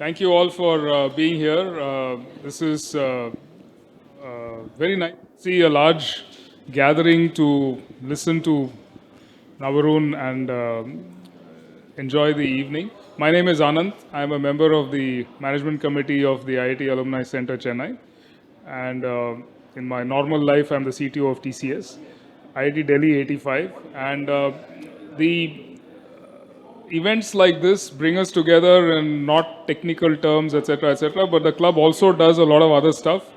Thank you all for being here. This is very nice to see a large gathering to listen to Navarun and enjoy the evening. My name is Anand. I am a member of the management committee of the IIT Alumni Center, Chennai. And in my normal life, I'm the CTO of TCS, IIT Delhi 85. And the events like this bring us together in not technical terms, etc., but the club also does a lot of other stuff.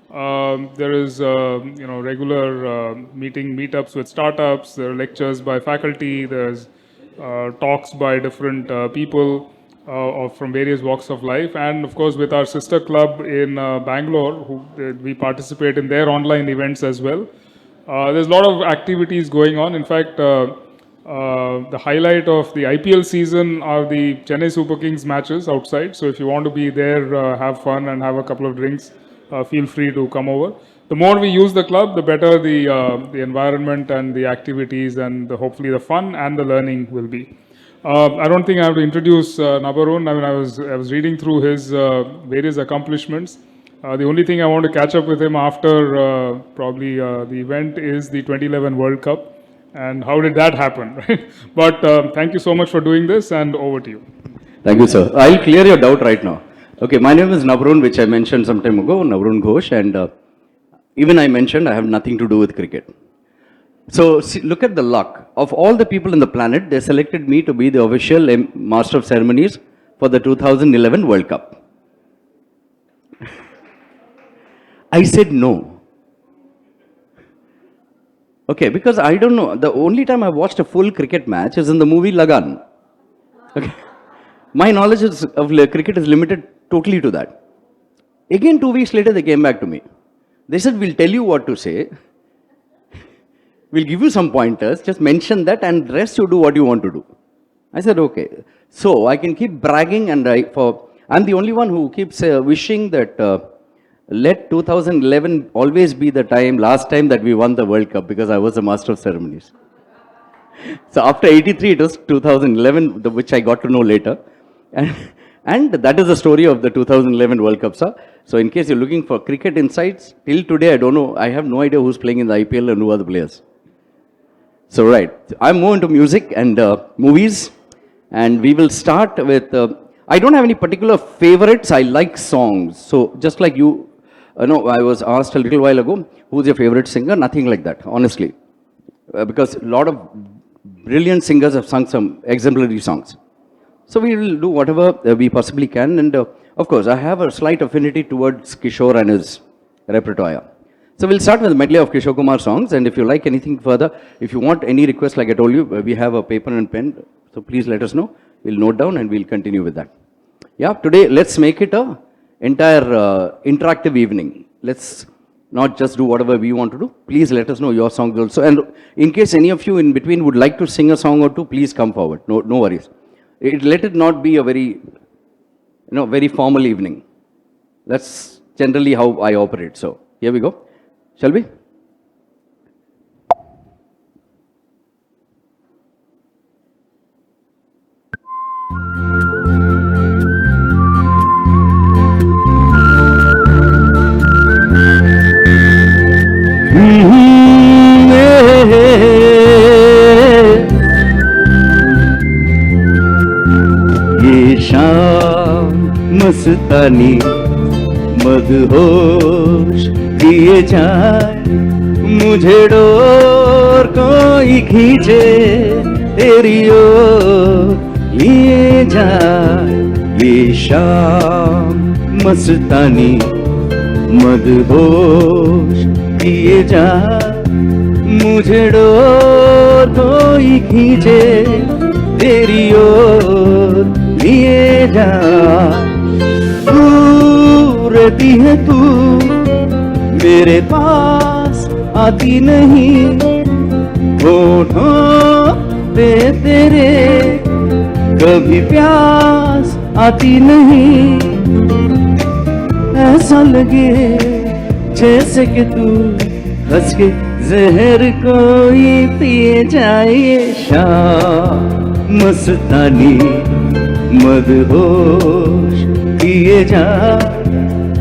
There is, regular meetups with startups. There are lectures by faculty. There's talks by different people from various walks of life, and of course, with our sister club in Bangalore, we participate in their online events as well. There's a lot of activities going on. In fact, the highlight of the IPL season are the Chennai Super Kings matches outside. So if you want to be there, have fun and have a couple of drinks, feel free to come over. The more we use the club, the better the environment and the activities and hopefully the fun and the learning will be. I don't think I have to introduce Nabarun. I mean, I was reading through his various accomplishments. The only thing I want to catch up with him after probably the event is the 2011 World Cup. And how did that happen, right? But thank you so much for doing this, and over to you. Thank you, sir. I'll clear your doubt right now. Okay, my name is Nabarun, which I mentioned some time ago, Nabarun Ghosh, and even I mentioned I have nothing to do with cricket. So see, look at the luck. Of all the people on the planet, they selected me to be the official Master of Ceremonies for the 2011 World Cup. I said no. Okay, because I don't know, the only time I watched a full cricket match is in the movie Lagan. Okay. My knowledge of cricket is limited totally to that. Again, 2 weeks later, they came back to me. They said, we'll tell you what to say. We'll give you some pointers, just mention that, and rest you do what you want to do. I said, okay. So I can keep bragging, and I'm the only one who keeps wishing that let 2011 always be the last time that we won the World Cup, because I was the Master of Ceremonies. So after 83, it was 2011, which I got to know later. And that is the story of the 2011 World Cup, sir. So in case you're looking for cricket insights, till today I don't know, I have no idea who's playing in the IPL and who are the players. So right, I'm more into music and movies, and we will start with, I don't have any particular favorites, I like songs. So just like you, I was asked a little while ago, who's your favorite singer? Nothing like that, honestly. Because a lot of brilliant singers have sung some exemplary songs. So we will do whatever we possibly can. And of course, I have a slight affinity towards Kishore and his repertoire. So we'll start with a medley of Kishore Kumar songs. And if you like anything further, if you want any request, like I told you, we have a paper and pen. So please let us know. We'll note down and we'll continue with that. Yeah, today let's make it a entire interactive evening. Let's not just do whatever we want to do. Please let us know your songs also. And in case any of you in between would like to sing a song or two, please come forward. No worries. Let it not be a very, very formal evening. That's generally how I operate. So here we go. Shall we? मस्तानी मदहोश दिए जाए मुझे door कोई खींचे तेरी ओर लिए जाए ये शाम मस्तानी मदहोश दिए जाए मुझे डोर कोई खींचे तेरी ओर लिए जाए दूर रहती है तू मेरे पास आती नहीं होठों पे तेरे कभी प्यास आती नहीं ऐसा लगे जैसे कि तू हंस के जहर कोई पिए जाए शाम मस्तानी मदहोश लिए जा,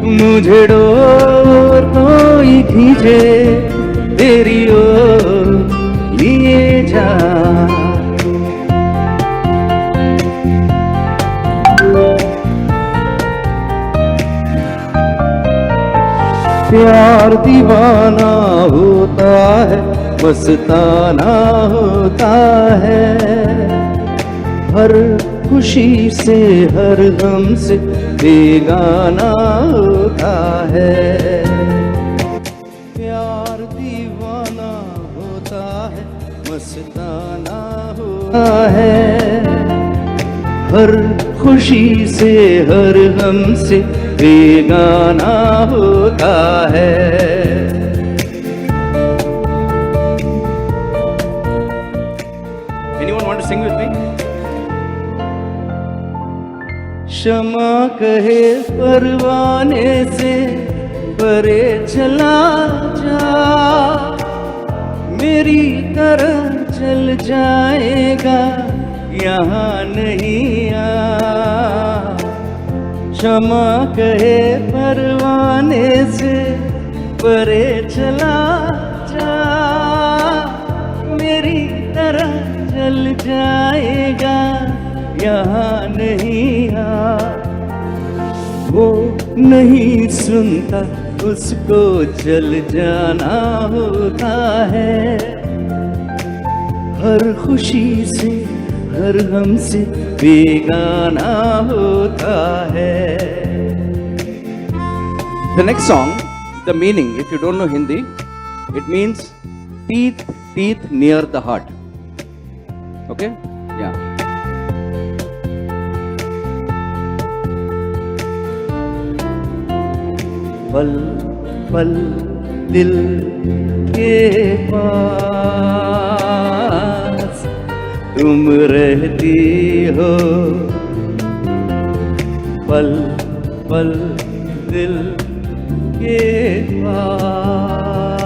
मुझे डोर कोई खींचे तेरी ओर लिए जा। प्यार दीवाना होता है, मस्ताना होता है, हर खुशी से हर गम से बेगाना होता है। प्यार दीवाना होता है, मस्ताना होता है, हर खुशी से हर गम से बेगाना होता है। Anyone want to sing with me? क्षमा कहे परवाने से परे चला जा, मेरी तरह चल जाएगा यहाँ नहीं आ। क्षमा कहे परवाने से परे चला जा, मेरी तरह चल जाएगा यहाँ नहीं आ। वो नहीं सुनता उसको चल जाना होता है, हर खुशी से हर गम से बेगाना होता है। The next song, the meaning, if you don't know Hindi, it means teeth near the heart. Okay? Yeah. पल पल दिल के पास तुम रहती हो, पल पल दिल के पास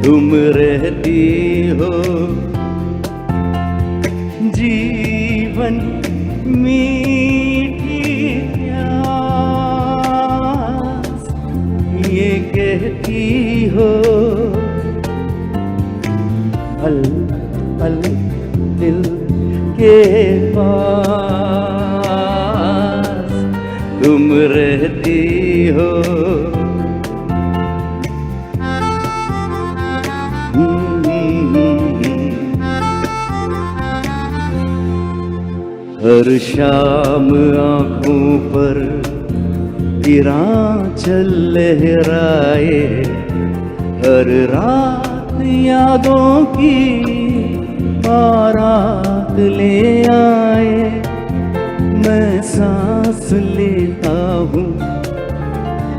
तुम रहती हो। जीवन मीठी प्यास ये कहती हो, पल पल दिल के पास तुम रहती हो। हर शाम आँखों पर हिराचल लहराए, हर रात यादों की बारात ले आए। मैं सांस लेता हूँ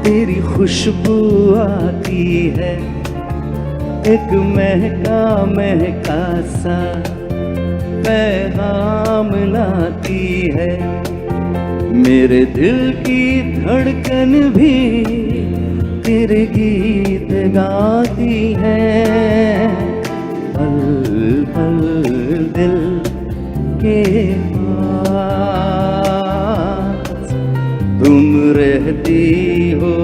तेरी खुशबू आती है, एक महका महका सा पैगाम लाती है। मेरे दिल की धड़कन भी तेरे गीत गाती है, पल पल दिल के पास तुम रहती हो।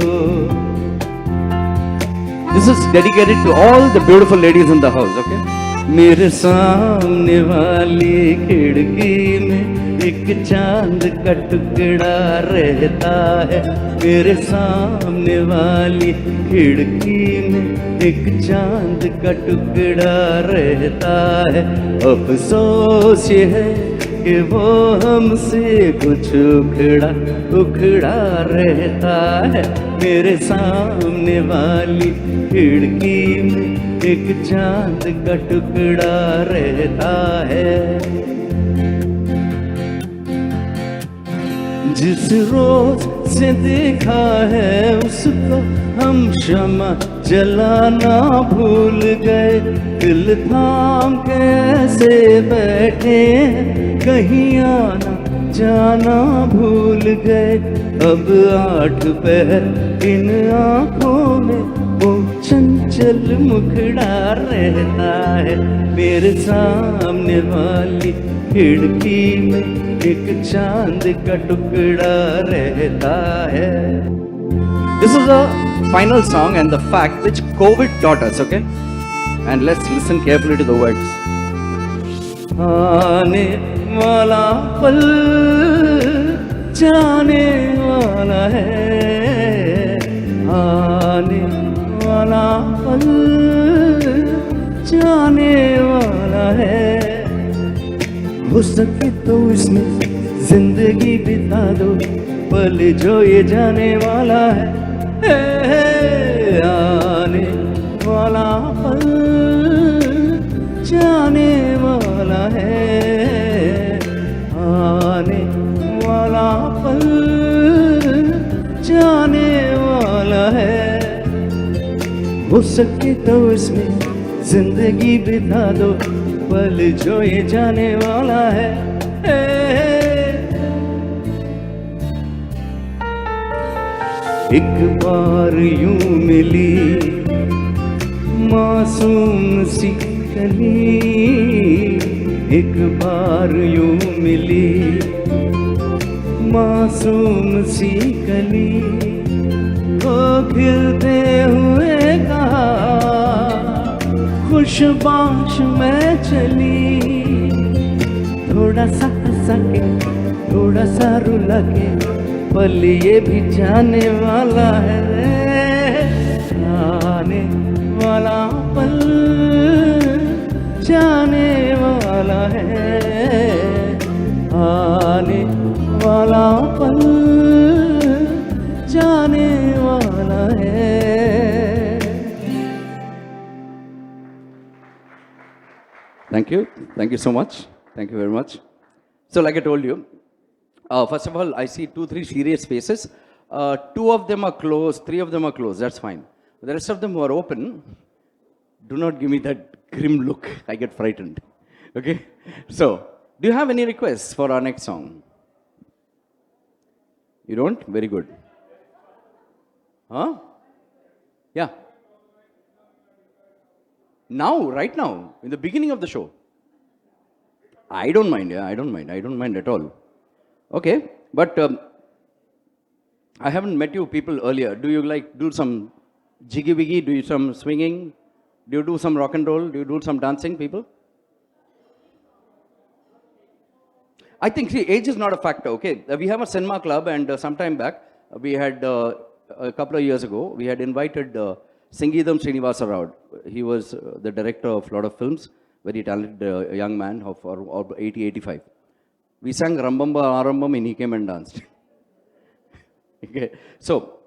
This is dedicated to all the beautiful ladies in the house, okay? मेरे सामने वाली खिड़की में एक चांद का टुकड़ा रहता है, मेरे सामने वाली खिड़की में एक चांद का टुकड़ा रहता है। अफसोस ये है कि वो हमसे कुछ उखड़ा उखड़ा रहता है, मेरे सामने वाली खिड़की में एक चांद का टुकड़ा रहता है। जिस रोज से देखा है उसको हम शमा जलाना भूल गए, दिल थाम कैसे बैठे कहीं आना जाना भूल गए। अब 8 पहर इन आँखों में वो चंचल ओझल मुखड़ा रहता है, मेरे सामने वाली खिड़की में एक चांद का टुकड़ा रहता है. This is a final song and the fact which COVID taught us, okay? And let's listen carefully to the words. आने वाला पल जाने वाला है, आने वाला पल जाने वाला है. हो सके तो इसमें जिंदगी बिता दो, पल जो ये जाने वाला है. आने वाला पल जाने वाला है, आने वाला पल जाने वाला है. हो सके तो इसमें जिंदगी बिता दो, पल जो ये जाने वाला है. एक बार यूं मिली मासूम सी कली, एक बार यूं मिली मासूम सी कली, वो खिलते हुए कहा खुशबाश में चली. थोड़ा सा हंसा के थोड़ा सा रुला के, पल ये भी जाने वाला है. आने वाला पल जाने वाला है, आने वाला पल जाने वाला है. Thank you so much. Thank you very much. So like I told you, first of all, I see 2-3 serious faces. 2 of them are closed, 3 of them are closed, that's fine. The rest of them who are open, do not give me that grim look, I get frightened. Okay? So, do you have any requests for our next song? You don't? Very good. Huh? Yeah. Now, right now, in the beginning of the show. I don't mind, yeah, I don't mind at all. Okay, but I haven't met you people earlier. Do you like do some jiggy wiggy? Do you some swinging? Do you do some rock and roll? Do you do some dancing, people? I think, see, age is not a factor, okay? We have a cinema club, and some time back, we had, a couple of years ago, we had invited Sangeetham Srinivasa Rao. He was the director of a lot of films, very talented young man of 80-85. We sang Rambamba Arambam and he came and danced. Okay. So,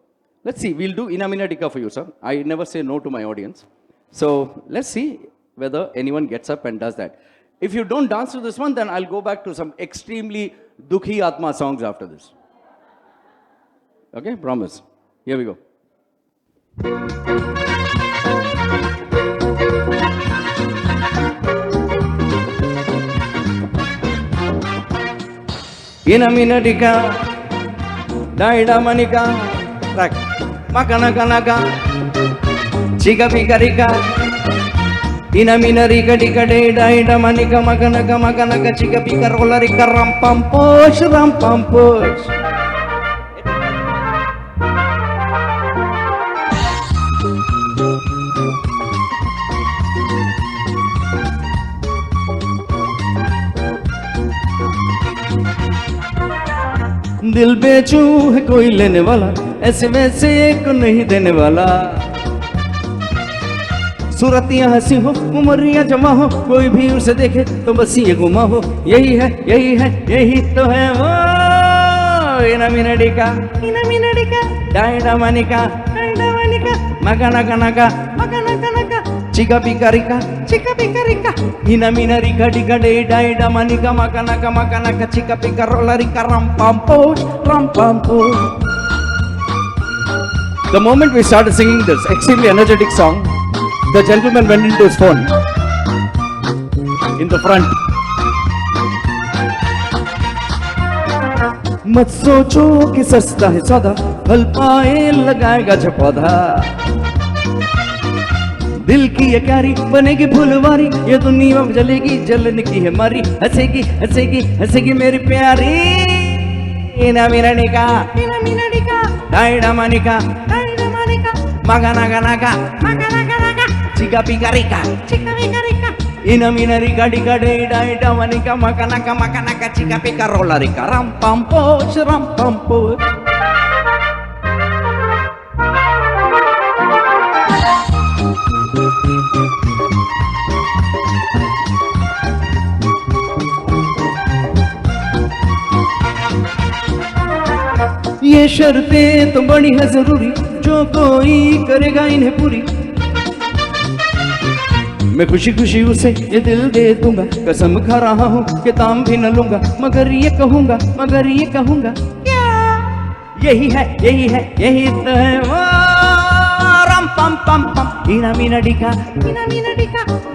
let's see, we'll do Inamina Dika for you, sir. I never say no to my audience. So, let's see whether anyone gets up and does that. If you don't dance to this one, then I'll go back to some extremely Dukhi Atma songs after this. Okay, promise. Here we go. Inamina Dika, Daida Manika, Makana Kanaka, Chica Picarika. Inamina Rika Dika Daida Manika Makanaka Makanaka Chica Picarola Rika Rampamposh Rampamposh. दिल बेचू है कोई लेने वाला, ऐसे वैसे को नहीं देने वाला. सूरतियाँ हंसी हो, उमरियाँ जमा हो, कोई भी उसे देखे तो बस ये गुमा हो. यही है, यही है, यही तो है वो. Inamina Dika, Daida Manika, Makana Kanaka, Makana Kanaka, Chica Picarika, Inamina Rika Dika Daida Manika, Makanaka Makanaka, Chica Picarola Rika Rampamposh, Rampamposh. The moment we started singing this extremely energetic song, the gentleman went into his phone in the front. मत सोचो कि सस्ता है सौदा, फल पाए लगाएगा जो पौधा. दिल की ये क्यारी बनेगी फुलवारी, ये दुनिया जलेगी जलन की है मारी, हंसेगी हंसेगी हंसेगी मेरी प्यारी। इना मीना निका डाइडा मानिका मगा नागा नागा चिका पिका रिका इना मीना रिका डिका डाइडा मानिका मगा नागा चिका पिका रोला रिका राम पम पोच राम पम पोच। ये शर्तें तो बड़ी है जरूरी, जो कोई करेगा इन्हें पूरी। मैं खुशी खुशी उसे ये दिल दे दूंगा, कसम खा रहा हूँ कि दाम भी न लूंगा, मगर ये कहूंगा क्या यही है यही तो है वो रम पम पम पम। इना मीना डिका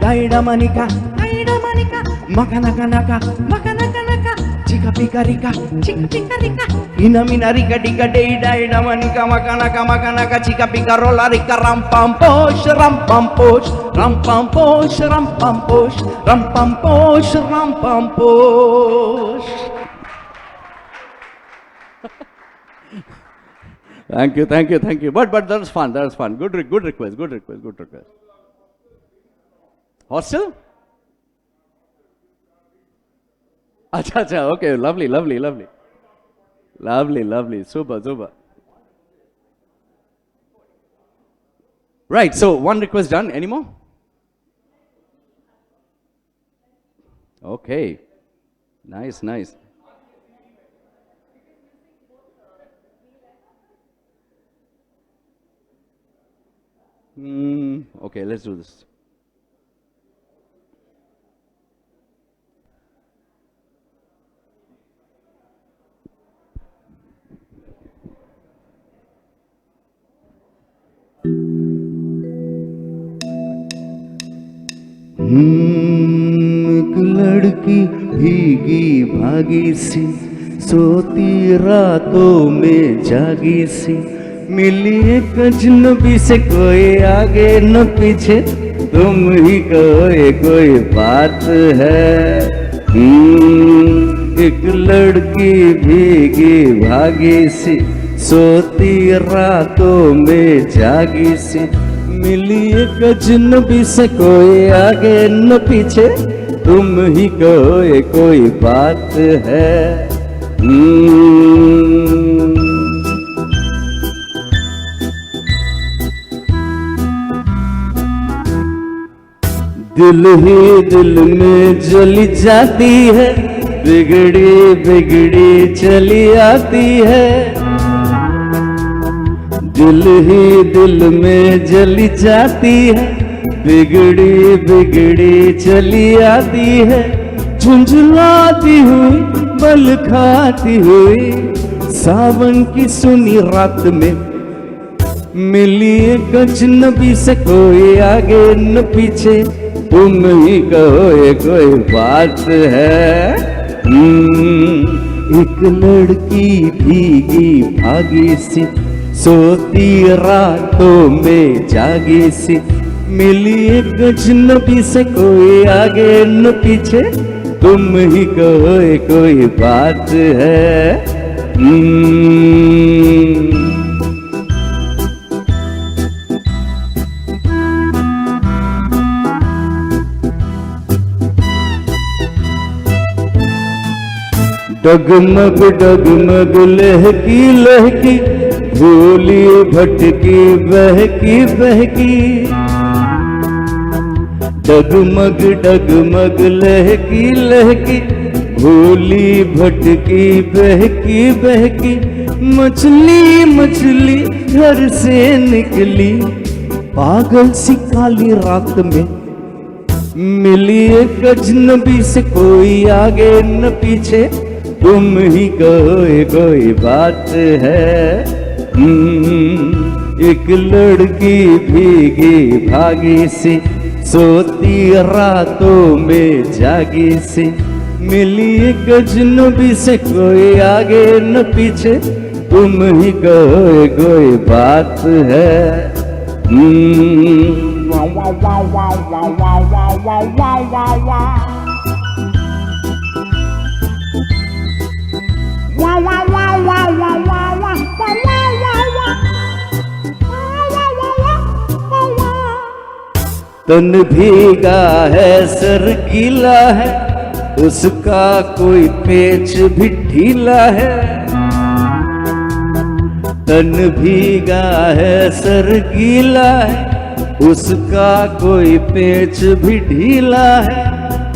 डाइडा मानिका मका नका नका चिका पिका रिका इना मीना रिका डिका डाइडा मानिका मका नका चिका पिका रोला रिका राम पम पोश राम पम पोश राम पम पोश राम पम पोश राम पम पोश राम पम पोश। Thank you. But that was fun. Good request. Hostel? Acha. Okay, lovely. Super. Right. So one request done. Any more? Okay. Nice. Okay, let's do this. एक लड़की भीगी भागी सी, सोती रातों में जागी सी, मिली एक अजनबी से, कोई आगे न पीछे, तुम ही कहो ये कोई बात है। एक लड़की भीगी भागी सी, सोती रातों में जागी सी, मिली एक अजनबी से, कोई आगे न पीछे, तुम ही कहो ये कोई बात है। दिल ही दिल में जली जाती है, बिगड़ी चली आती है। दिल ही दिल में जली जाती है, बिगड़ी चली आती है। झुंझलाती हुई बल खाती हुई, सावन की सुनी रात में, मिली एक अजनबी से, कोई आगे न पीछे, तुम ही कहो ये कोई बात है। एक लड़की भीगी भागी सी, सोती रातों में जागी सी, मिली एक अजनबी से, कोई आगे न पीछे, तुम ही कहो ये कोई बात है। डगमग लहकी भूली भटकी बहकी, डगमग लहकी भूली भटकी बहकी, मछली घर से निकली, पागल सी काली रात में, मिली एक अजनबी से, कोई आगे न पीछे, तुम ही कहो ये कोई बात है। एक लड़की भीगी भागी सी, सोती रातों में जागी सी, मिली एक अजनबी से, कोई आगे न पीछे, तुम ही कहो ये कोई बात है। तन भीगा है सर गीला है, उसका कोई पेच भी ढीला है। तन भीगा है सर गीला है, उसका कोई पेच भी ढीला है।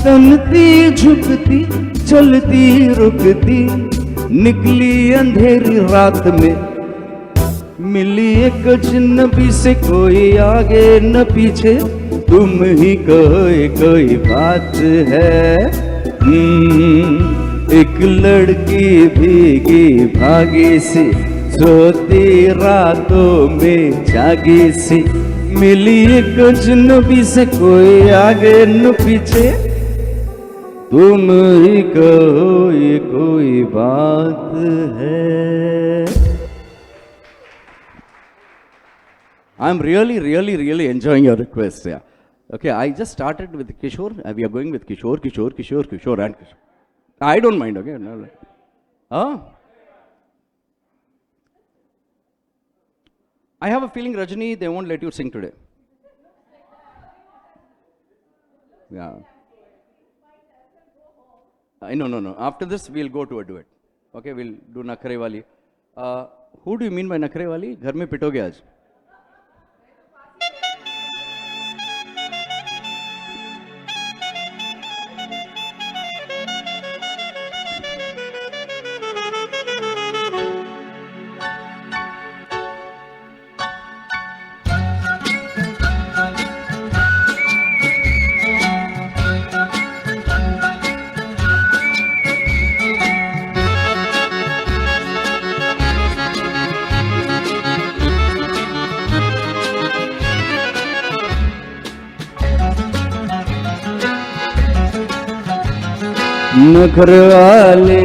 तनती झुकती चलती रुकती, निकली अंधेरी रात में, मिली एक अजनबी से, कोई आगे न पीछे, तुम ही कोई बात है। एक लड़की भीगी भागी सी, सोती रातों में जागी सी, मिली एक अजनबी से, कोई आगे न पीछे, तुम ही कहो ये कोई बात है। I'm really enjoying your request. Yeah. Okay, I just started with Kishore. We are going with Kishore, and Kishore. I don't mind. Okay. No. Huh? I have a feeling, Rajni, they won't let you sing today. Yeah. No. After this, we'll go to a duet. Okay, we'll do Nakhre Wali. Who do you mean by Nakhre Wali? Ghar mein pitoge aaj. नखरे वाले,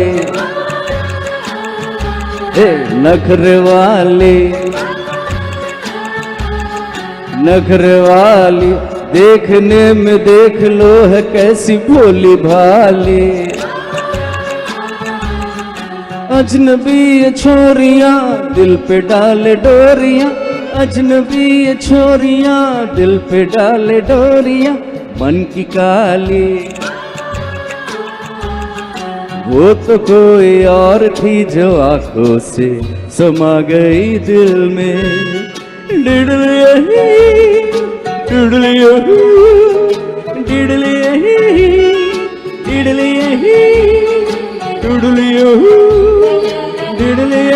नखरे वाले, नखरे वाली, देखने में देख लो है कैसी भोली भाली। अजनबी ये छोरियां दिल पे डाले डोरियां, अजनबी ये छोरियां दिल पे डाले डोरियां, मन की काली। वो तो कोई और थी जो आंखों से समा गई दिल में। डिडली डिडली डिडली डिडली डिडली डिडली।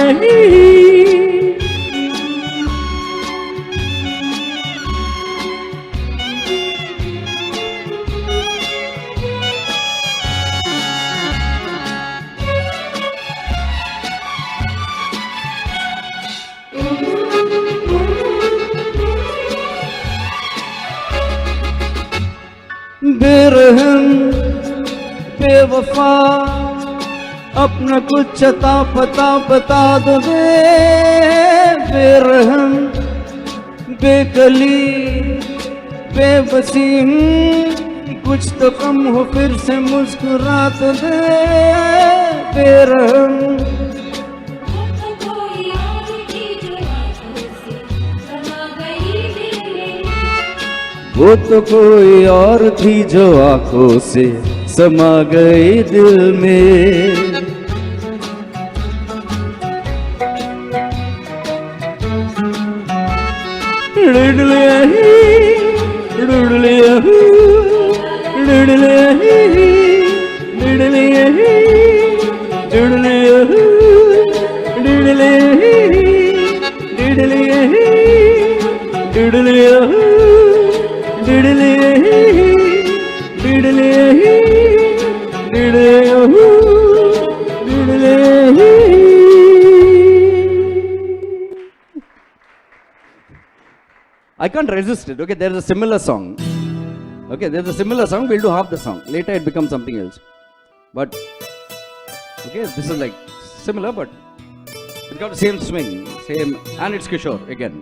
बेरहम बेवफा अपना कुछ अता पता बता दो दे। बेरहम बेकली बेबसी, कुछ तो कम हो फिर से मुस्कुरा तो दे। बेरहम वो तो कोई और थी जो आंखों से समा गई दिल में। I can't resist it. Okay, there's a similar song. Okay, there's a similar song. We'll do half the song. Later it becomes something else. But okay, this is like similar, but it's got the same swing, same, and it's Kishore again.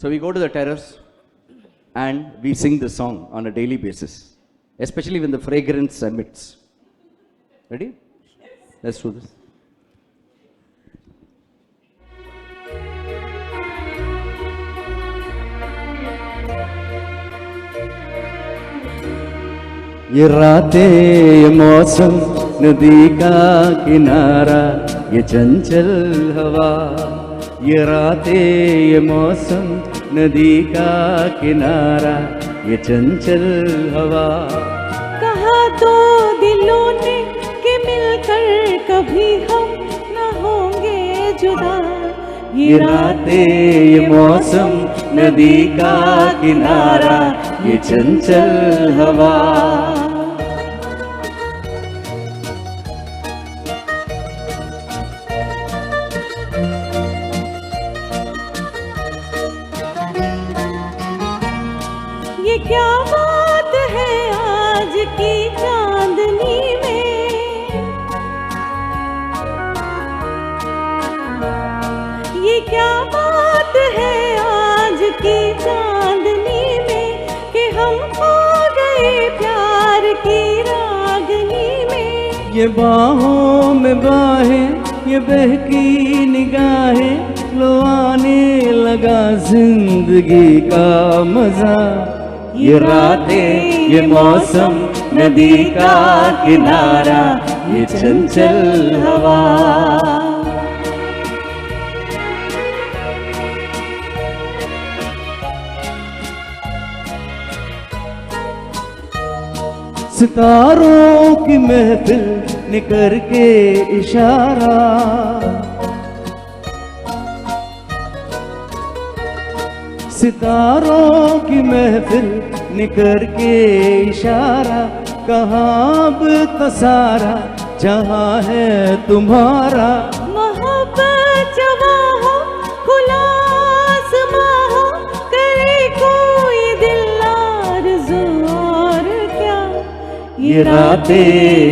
So we go to the terrace and we sing this song on a daily basis, especially when the fragrance emits. Ready? Let's do this. ये रातें ये मौसम नदी का किनारा ये चंचल हवा ये रातें ये मौसम नदी का किनारा ये चंचल हवा कहा तो दिलों ने कि मिलकर कभी हम न होंगे जुदा ये रातें ये मौसम नदी का किनारा ये चंचल हवा ये क्या बात है आज की चांदनी में ये क्या बात है आज की चांदनी में कि हम खो गए प्यार की रागनी में ये बाहों में बाहें ये बहकी निगाहें लो आने लगा जिंदगी का मजा ये रातें ये मौसम नदी का किनारा ये चंचल हवा सितारों की महफिल ने करके इशारा सितारों की महफिल ने करके इशारा कहाँ अब तसारा जहाँ है तुम्हारा मोहब्बत जवा हो खुला आसमां हो करे कोई दिल आरज़ू और क्या ये रातें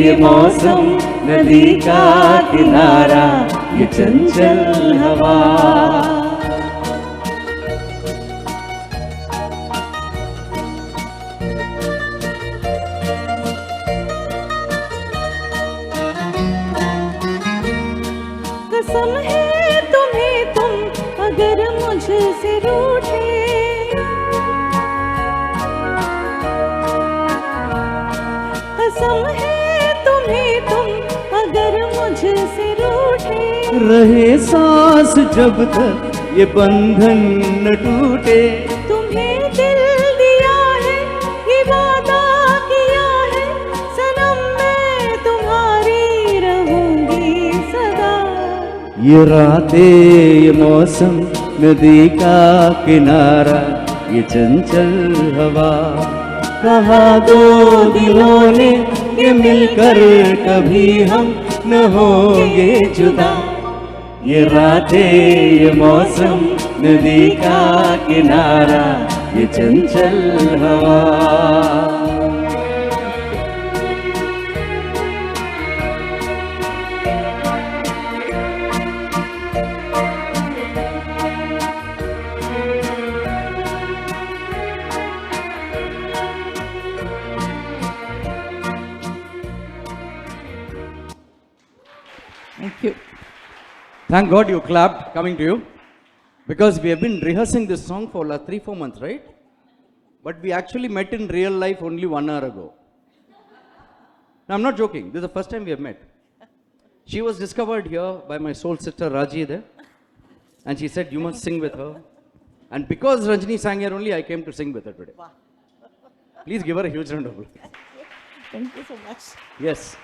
ये मौसम नदी का किनारा ये चंचल हवा कसम है तुम्हें तुम अगर मुझसे रूठे कसम है तुम्हें तुम अगर मुझसे रूठे रहे सांस जब तक ये बंधन न टूटे तुम्हें दिल दिया है ये वादा किया है सनम मैं तुम्हारी रहूंगी सदा ये रातें ये मौसम नदी का किनारा ये चंचल हवा कहा दो दिलों ने कि मिलकर कभी हम न होंगे जुदा ये रातें ये मौसम नदी का किनारा ये चंचल हवा Thank you. Thank God you clapped coming to you because we have been rehearsing this song for like 3-4 months, right? But we actually met in real life only 1 hour ago. No, I'm not joking. This is the first time we have met. She was discovered here by my soul sister Raji there. And she said, you must sing with her. And because Rajni sang here only, I came to sing with her today. Wow. Please give her a huge round of applause. Thank you so much. Yes.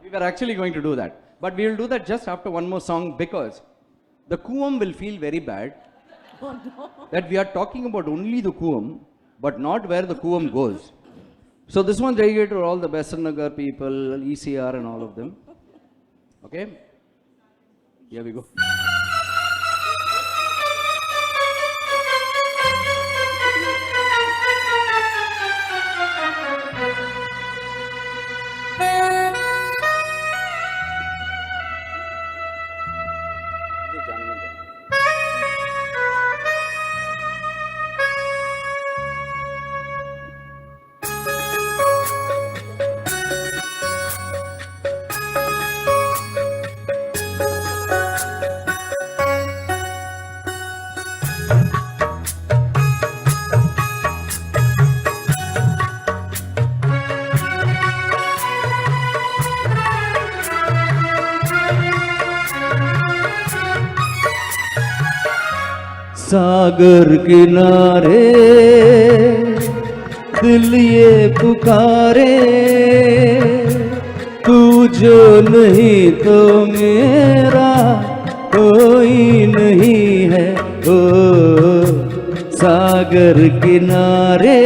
We were actually going to do that. But we will do that just after one more song because the Kuam will feel very bad that we are talking about only the Kuam but not where the Kuam goes. So this one's dedicated to all the Besant Nagar people, ECR and all of them. Okay? Here we go. सागर किनारे दिल ये पुकारे, तू जो नहीं तो मेरा कोई नहीं है। ओ सागर किनारे,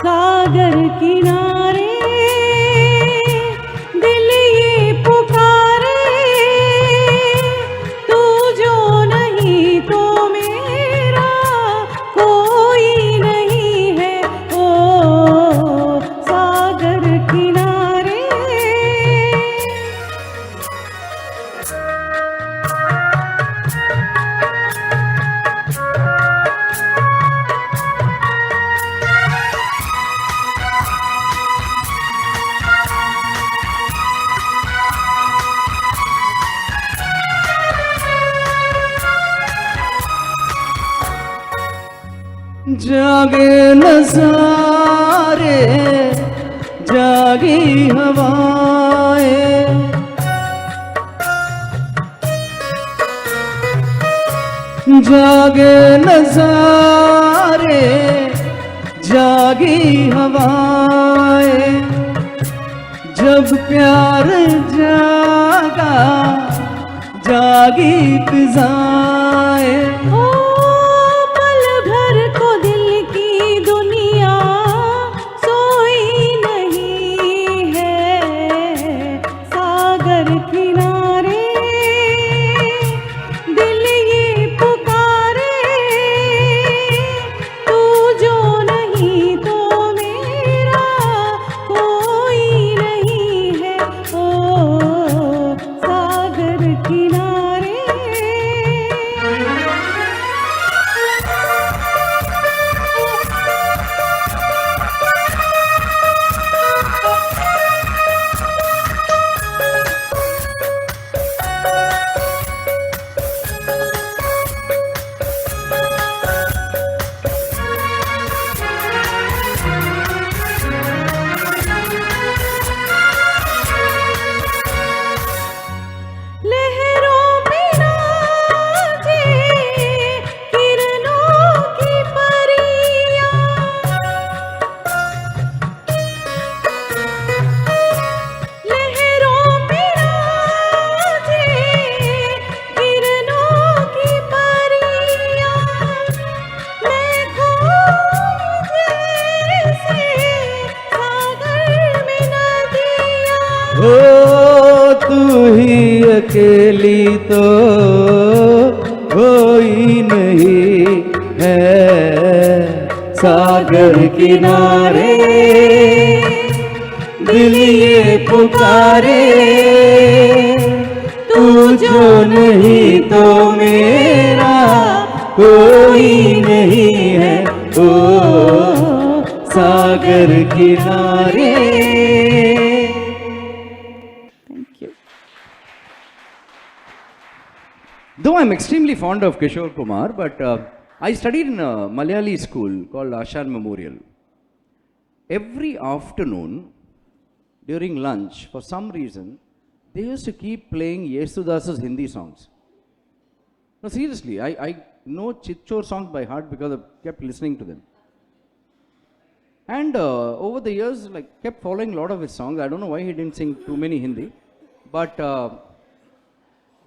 सागर किनारे दिल ये पुकारे, तू जो नहीं तो मेरा कोई नहीं है। ओ सागर किनारे, जागे नज़ारे जागी हवाएं, जागे नज़ारे जागी हवाएं, जब प्यार जागा जागी फिजाएं। ओ पल भर को दिल की दुनिया सोई नहीं है। सागर किनारे दिल ये पुकारे, तू जो नहीं तो मेरा कोई नहीं है। ओ सागर किनारे, लहरों में नाचे किरणों की परियां, लहरों में नाचे किरणों की परियां, मैं खोई जैसे सागर में नदियां। हो तू ही अकेली तो कोई नहीं है। सागर किनारे दिल ये पुकारे, तू जो नहीं तो मेरा कोई नहीं है। ओ सागर किनारे। Thank you. Though I'm extremely fond of Kishore Kumar, but I studied in a Malayali school called Ashan Memorial. Every afternoon during lunch, for some reason, they used to keep playing Yesudas's Hindi songs. No, seriously, I know Chitchor songs by heart because I kept listening to them. And over the years, like, kept following a lot of his songs. I don't know why he didn't sing too many Hindi, but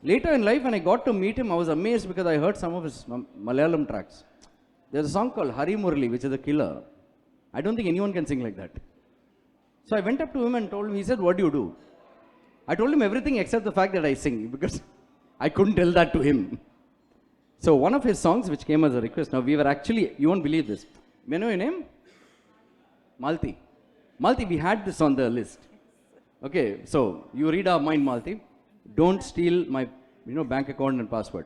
later in life, when I got to meet him, I was amazed because I heard some of his Malayalam tracks. There's a song called Hari Murli, which is a killer. I don't think anyone can sing like that. So I went up to him and told him, he said, "What do you do?" I told him everything except the fact that I sing, because I couldn't tell that to him. So one of his songs, which came as a request, now we were actually, you won't believe this. May I know your name? Malti. Malti, we had this on the list. Okay, so you read our mind, Malti. Don't steal my, bank account and password.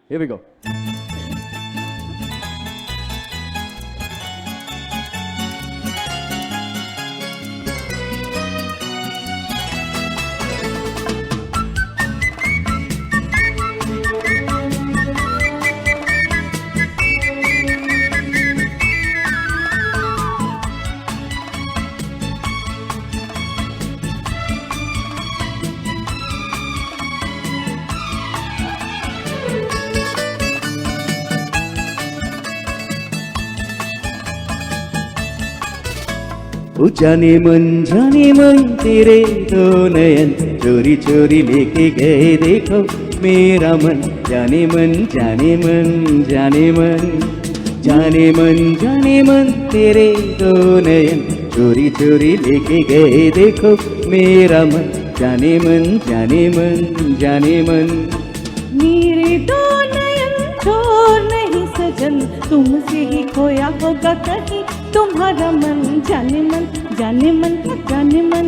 Here we go. ओ जाने मन तेरे दो नयन चोरी चोरी लेके गए देखो मेरा मन जाने मन जाने मन जाने मन जाने मन जाने मन तेरे दो नयन चोरी चोरी लेके गए देखो मेरा मन जाने मन जाने मन जाने मन मेरे दो नयन चोर नहीं सजन तुमसे ही खोया होगा कहीं तुम्हारा मन जाने मन जाने मन जाने मन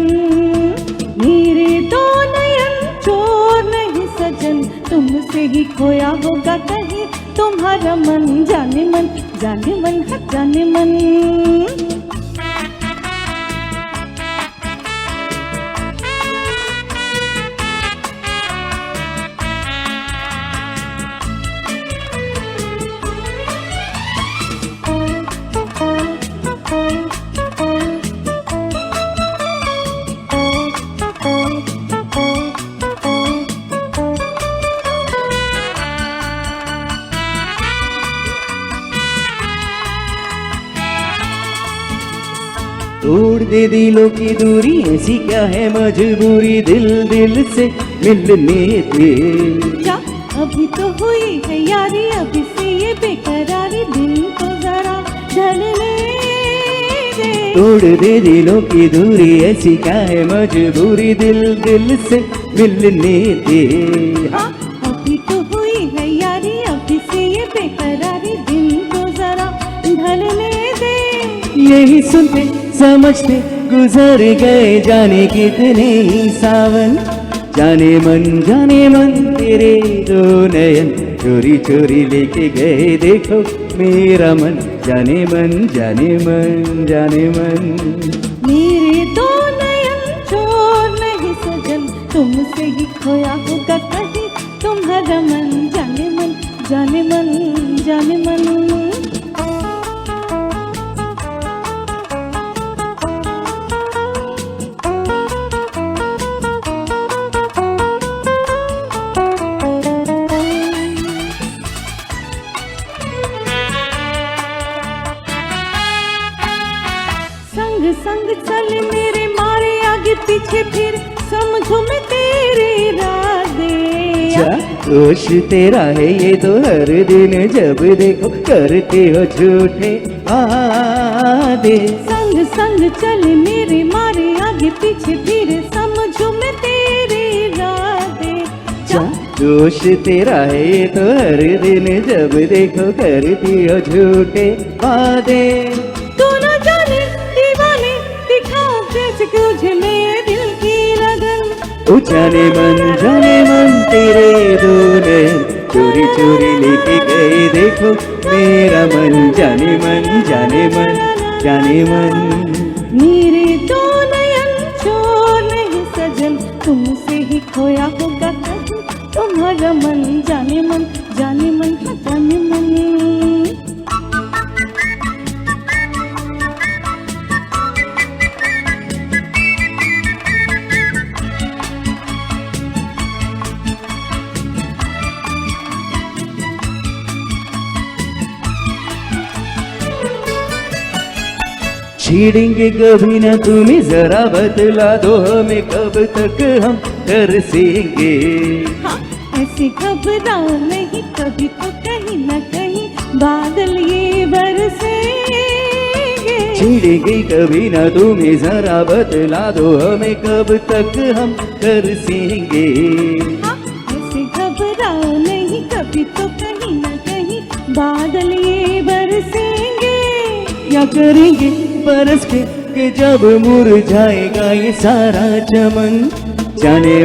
मेरे दो नयन चोर नहीं सजन तुमसे ही खोया होगा कहीं तुम्हारा मन जाने मन जाने मन जाने मन तोड़ दे दिलों की दूरी ऐसी क्या है मजबूरी दिल दिल से मिलने दे क्या अभी तो हुई है यारी अभी से ये बेकरारी दिल को जरा ढलने दे तोड़ दे दिलों की दूरी ऐसी क्या है मजबूरी दिल दिल से मिलने दे हाँ, अभी तो हुई है यारी अभी से ये बेकरारी दिल को जरा ढलने दे यही सुनते समझते गुजर गए जाने कितने सावन जाने मन तेरे दो नयन चोरी चोरी लेके गए देखो मेरा मन जाने मन जाने मन जाने मन मेरे दो नयन चोर नहीं सजन तुमसे ही खोया होगा कहीं तुम्हारा मन जाने मन जाने मन जाने मन संग चल मेरे मारे आगे पीछे फिर समझो मैं तेरे इरादे दोष तेरा है ये तो हर दिन जब देखो करते हो झूठे वादे संग संग चल मेरे मारे आगे पीछे फिर समझो मैं तेरे इरादे दोष तेरा है ये तो हर दिन जब देखो करती हो झूठे वादे तू न जाने दीवाने दिखाओ कैसे तुझे मेरे दिल की लगन जाने मन तेरे दो नयन चोरी चोरी लेके गए देखो मेरा मन जाने मन जाने मन जाने मन मेरे दो नयन चोर नहीं सजन तुमसे ही खोया होगा कहीं तुम्हारा मन जाने मन जाने मन जाने मन छेड़ेंगे कभी ना तुम्हें जरा बतला दो हमें कब तक हम तरसेंगे हाँ, ऐसे घबराओ नहीं कभी तो कहीं न कहीं बादल ये बरसेंगे छेड़ेंगे कभी ना तुम्हें जरा बतला दो हमें कब तक हम तरसेंगे हाँ, ऐसे घबराओ नहीं कभी तो कहीं न कहीं बादल ये बरसेंगे क्या करेंगे बरस के के जब मुरझाएगा ये सारा चमन, जाने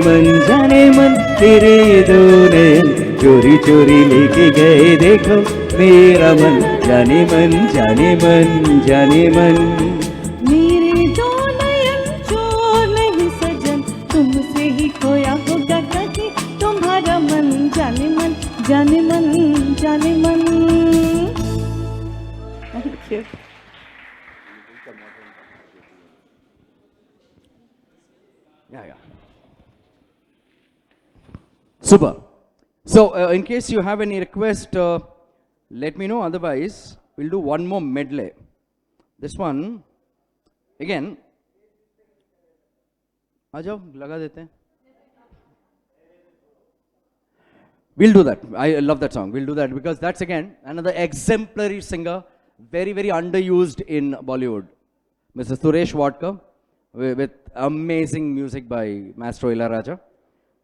मन तेरे दो नयन चोरी चोरी लेके गए देखो मेरा मन, जाने मन जाने मन जाने मन। मेरे दो नयन चोर नहीं सजन, तुमसे ही खोया होगा कहीं तुम्हारा मन, जाने मन जाने मन जाने मन। Thank you. Yeah. Super. So, in case you have any request, let me know. Otherwise, we'll do one more medley. This one, again. आ जाओ लगा देते हैं. We'll do that. I love that song. We'll do that because that's again another exemplary singer, very, very underused in Bollywood. Mr. Suresh Wadkar with amazing music by Maestro Ilayaraja.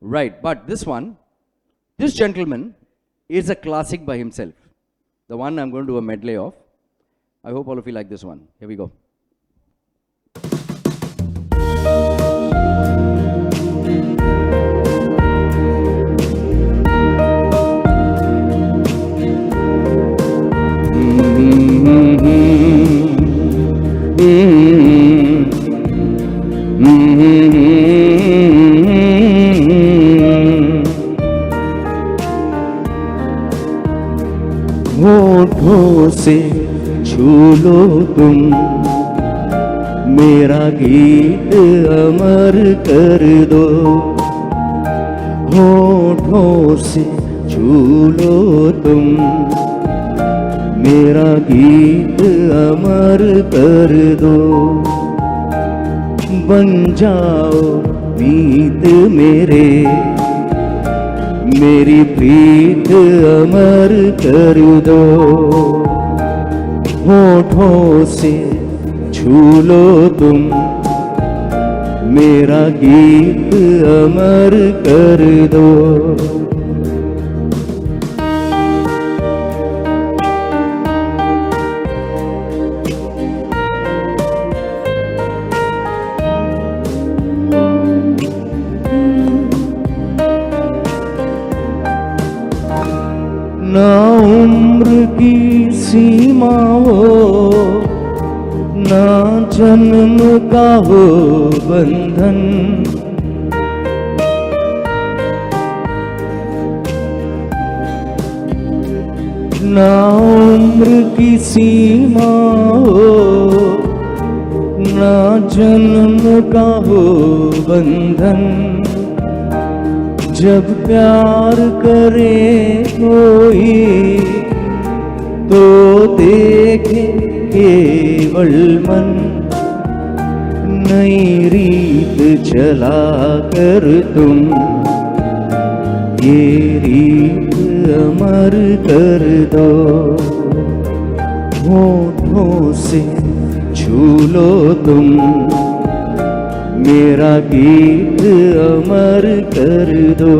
Right, but this gentleman is a classic by himself. The one I'm going to do a medley of. I hope all of you like this one. Here we go. होठों से छू लो तुम मेरा गीत अमर कर दो, होठों से छू लो तुम मेरा गीत अमर कर दो, बन जाओ मीत मेरे मेरी प्रीत अमर कर दो, होठों से छू लो तुम मेरा गीत अमर कर दो। ना उम्र की सीमा हो ना जन्म का हो बंधन, ना उम्र की सीमा हो ना जन्म का हो बंधन, जब प्यार करे कोई तो देखे केवल मन, नई रीत चला कर तुम ये रीत अमर कर दो, होठों से छू लो तुम मेरा गीत अमर कर दो।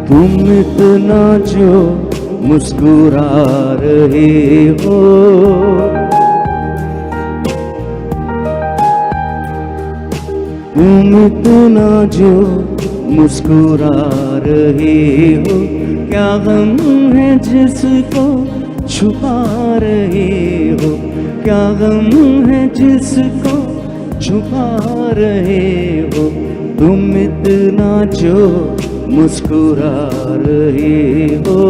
तुम इतना जो मुस्कुरा रहे हो, तुम इतना जो मुस्कुरा रहे हो, क्या गम है जिसको छुपा रहे हो, क्या गम है जिसको छुपा रहे हो, तुम इतना जो मुस्कुरा रहे हो।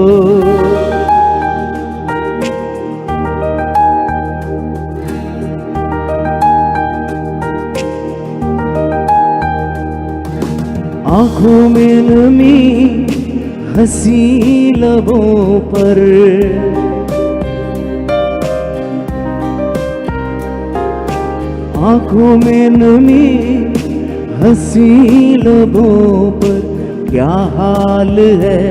आँखों में नमी हंसी लबों पर, आँखों में नमी हंसी लबों पर, क्या हाल है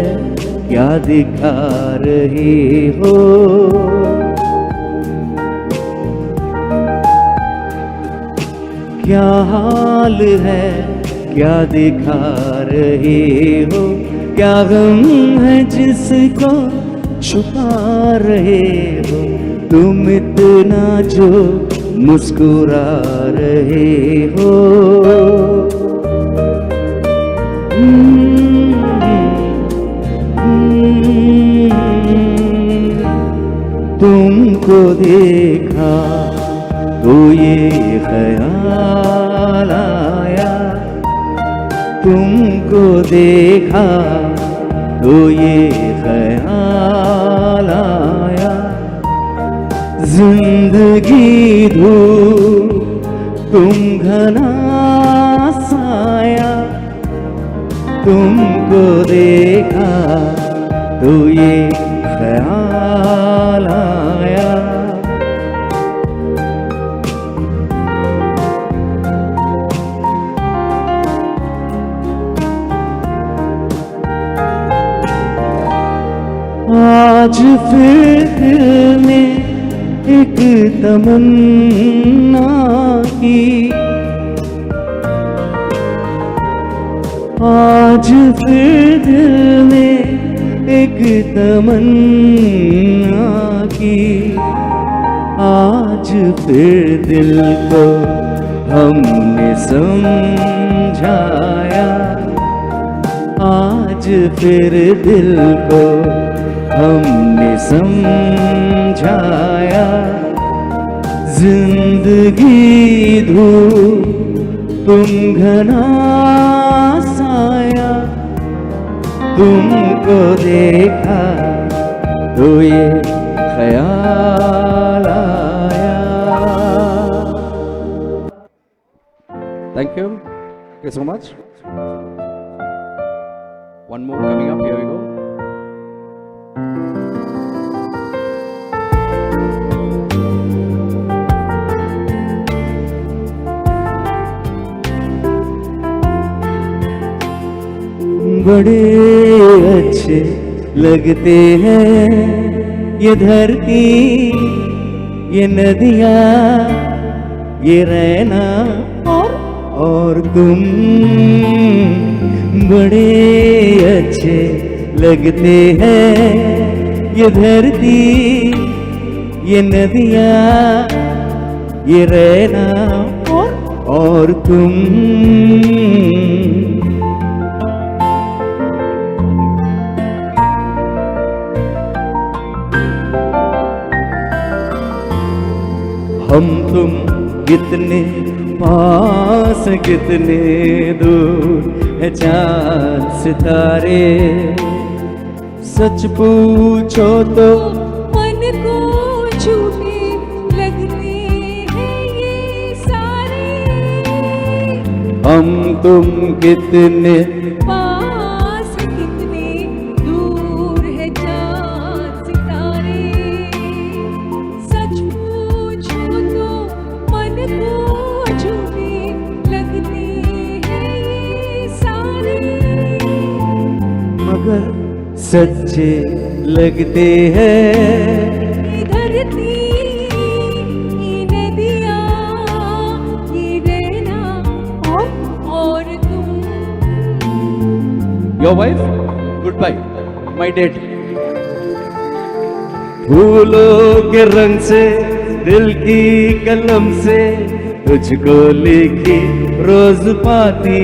क्या दिखा रहे हो, क्या हाल है क्या दिखा रहे हो, क्या गम है जिसको छुपा रहे हो, तुम इतना जो मुस्कुरा रहे हो। तुमको देखा तो ये ख्याल आया, तुमको देखा तो ये ख्याल आया, जिंदगी धूप तुम घना साया, तुमको देखा तो ये ख्याल आया। आज फिर दिल में एक तमन्ना की, आज फिर दिल में एक तमन्ना की, आज फिर दिल को हमने समझाया, आज फिर दिल को हमने समझाया, जिंदगी धूप तुम घना साया, तुमको देखा तो ये ख्याल आया। Thank you so much. One more coming up, here we go. बड़े अच्छे लगते हैं ये धरती, ये नदियाँ, ये रहना और तुम, बड़े अच्छे लगते हैं ये धरती, ये नदियाँ, ये रहना और तुम। हम तुम कितने पास कितने दूर है चांद सितारे, सच पूछो तो मन को झूठे लगते हैं ये सारे, हम तुम कितने पास कितने दूर है चांद सितारे, सच पूछो तो मन को झूठे लगते हैं ये सारे, मगर सच्चे लगते हैं ये धरती, ये नदियाँ, ये रहना और तुम। Your wife? Goodbye, my dad. फूलों के रंग से, दिल की कलम से, तुझको लिखी रोज पाती,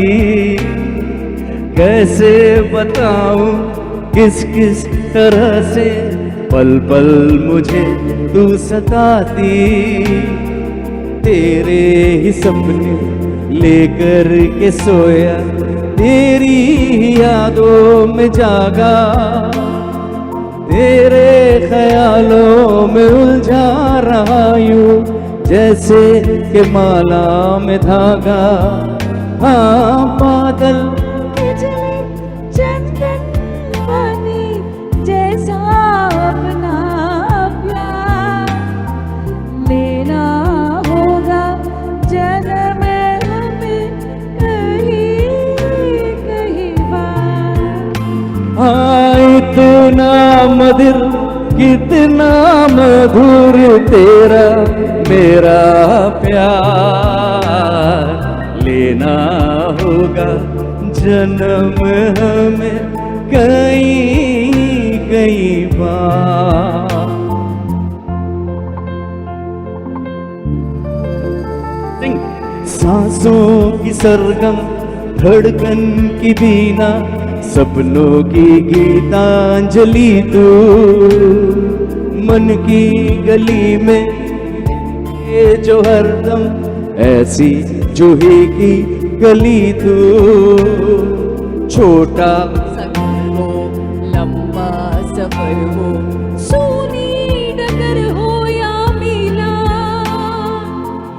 कैसे बताऊं किस किस तरह से, पल पल मुझे तू सताती, तेरे ही सपने लेकर के सोया, तेरी यादों में जागा, तेरे ख्यालों में उलझा रहा यूं, जैसे कि माला में धागा। हाँ बादल बिजली चंदन पानी जैसा अपना प्यार लेना होगा जन्म हमें कहीं कहीं बार। इतना मधुर कितना मधुर तेरा मेरा प्यार, ले लेना होगा जन्म हमें कई कई बार। सांसों की सरगम धड़कन की बीना सपनों की गीतांजलि तू, मन की गली में ये जो हरदम ऐसी जूही की गली तू। छोटा सफर हो, लंबा सफर हो, सोनी डगर हो या मीला,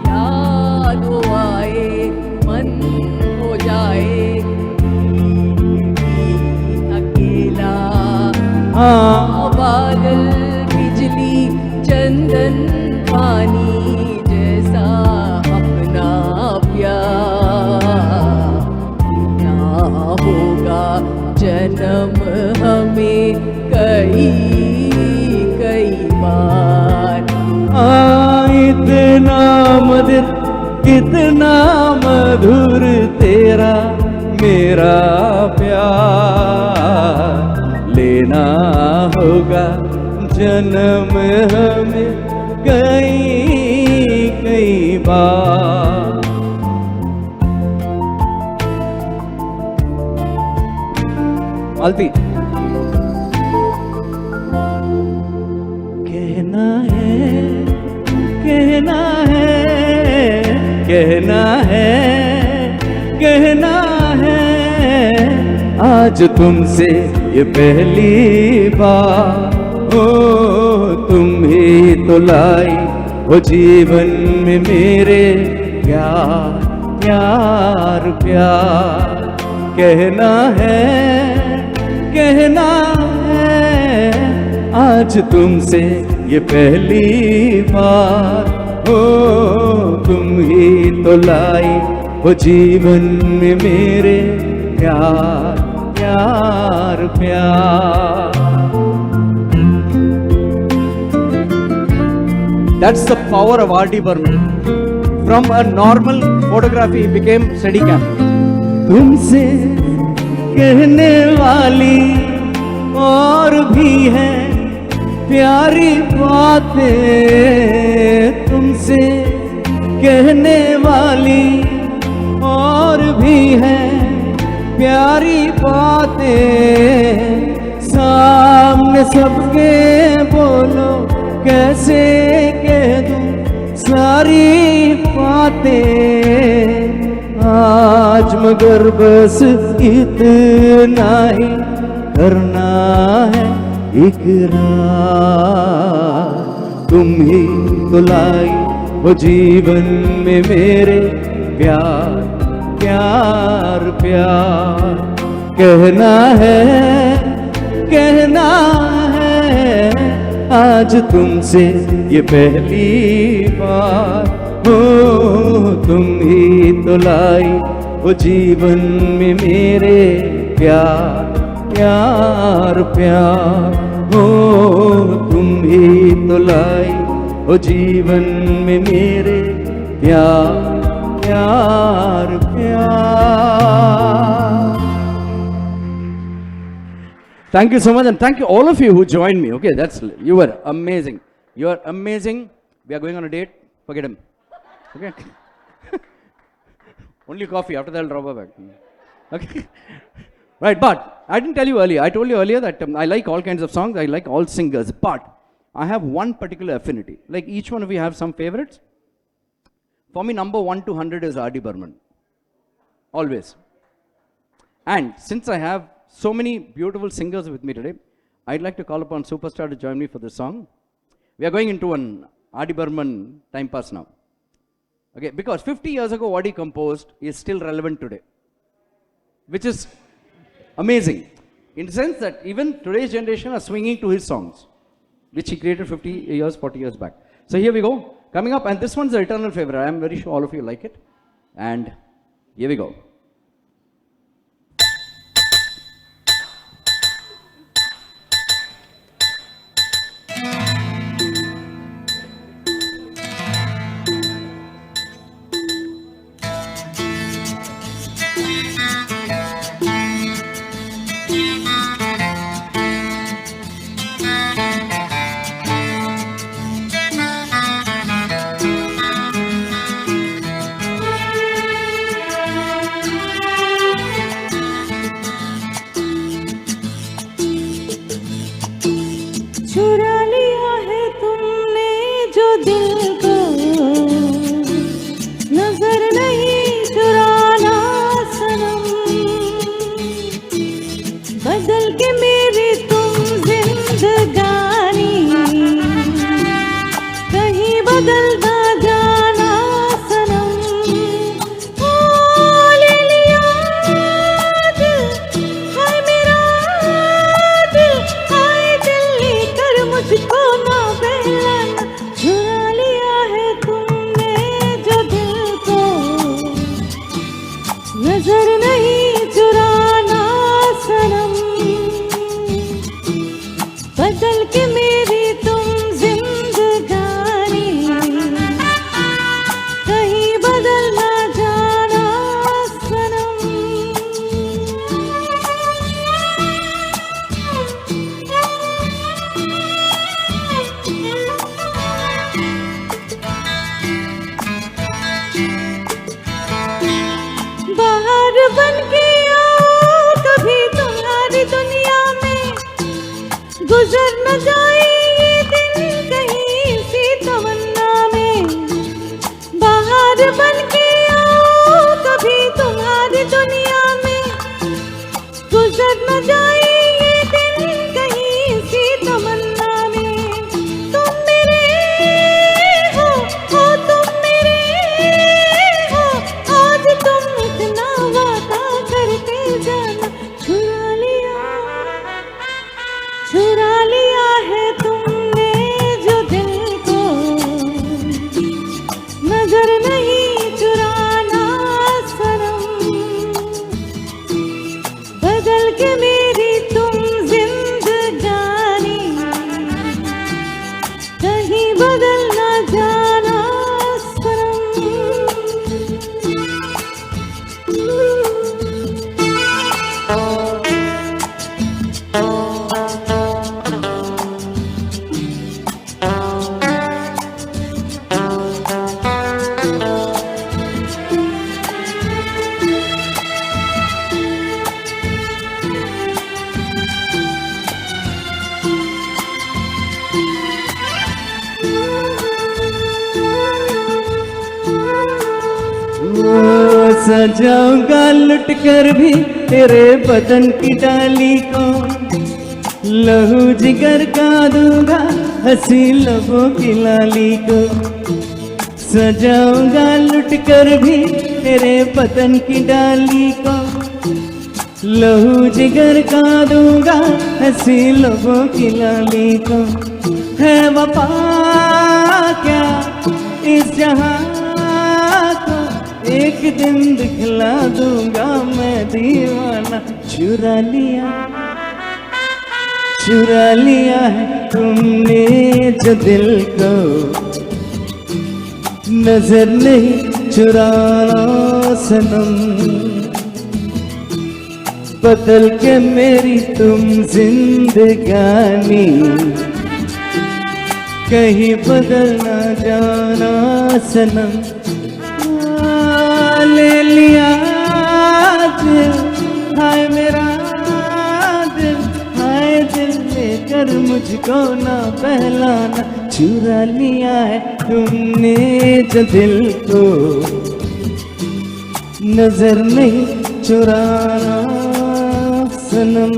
याद हो आए मन हो जाए अकेला। हाँ बादल बिजली चंदन पानी जैसा अपना प्यार, ना होगा जन्म हमें कई कई बार। इतना मधुर कितना मधुर तेरा मेरा प्यार, लेना होगा जन्म हमें कई कई बार। मालती कहना है कहना है कहना है कहना है, आज तुमसे ये पहली बार हो, तुम ही तो लाई वो जीवन में मेरे प्यार प्यार प्यार। कहना है आज तुमसे ये पहली बार हो, तुम ही तो लाई वो जीवन में मेरे प्यार प्यार प्यार। That's the power of R.D. Burman. From a normal photography, he became Steadicam. तुमसे कहने वाली और भी है प्यारी बातें, तुमसे कहने वाली और भी है प्यारी बातें। सामने सबके बोलो कैसे कह दूं सारी बातें, आज मगर बस इतना ही करना है इकरार। तुम ही तो लाई वो जीवन में मेरे प्यार प्यार प्यार। कहना है आज तुमसे ये पहली बार हो, तुम ही तो लाई वो जीवन में मेरे प्यार प्यार प्यार हो, तुम ही तो लाई वो जीवन में मेरे प्यार प्यार प्यार। Thank you so much, and thank you all of you who joined me. Okay, you were amazing. You are amazing. We are going on a date. Forget him. Okay. Only coffee. After that, I'll drop her back. Okay. Right, but I didn't tell you earlier. I told you earlier that I like all kinds of songs. I like all singers, but I have one particular affinity. Like each one of you have some favorites. For me, number 1 to 100 is R.D. Burman. Always. And since I have so many beautiful singers with me today, I'd like to call upon Superstar to join me for this song. We are going into an R.D. Burman time pass now. Okay, because 50 years ago what he composed is still relevant today, which is amazing in the sense that even today's generation are swinging to his songs, which he created 50 years, 40 years back. So here we go, coming up, and this one's an eternal favorite. I am very sure all of you like it, and here we go. चुरा लिया है तुमने जो दिल को, नजर नहीं चुराना सनम, बदल के मेरी तुम जिंदगानी, कहीं बदल ना जाना सनम। ओ ले लिया दिल, हाय मेरा दिल, हाय दिल लेकर मुझको ना बहलाना, चुरा लिया है तुमने जो दिल को, नजर नहीं चुराना सनम, बदल के मेरी तुम जिंदगानी, कहीं बदल ना जाना सनम। बाहर बन के आओ कभी तुम्हारी दुनिया में, गुजर न जाए ये दिन कहीं सी तमन्ना में। बाहर बन के आओ कभी तुम्हारी दुनिया में, गुजर न जाए ये दिन कहीं सी तमन्ना में। तुम मेरे हो तुम मेरे हो, आज तुम इतना वादा करके जाना, चुरा लिया है तुमने जो दिल को, नजर नहीं चुराना सनम, बदल के मेरी तुम जिंदगानी, कहीं बदल ना जाना सनम। सजाऊंगा लुट कर भी तेरे बदन की डाली को, लहू जिगर का दूंगा हंसी लबों की लाली को। सजाऊंगा लुट कर भी तेरे बदन की डाली को, लहू जिगर का दूंगा हंसी लबों की लाली को। है वफा क्या इस जहां को, एक दिन दिखला दूंगा मैं दीवाना। चुरा लिया है तुमने जो दिल को, नजर नहीं चुराना सनम, बदल के मेरी तुम जिंदगानी, कहीं बदल ना जाना सनम। ले लिया दिल, हाय मेरा दिल, हाय दिल लेकर मुझको ना बहलाना। चुरा लिया है तुमने जो दिल को, नजर नहीं चुराना सनम।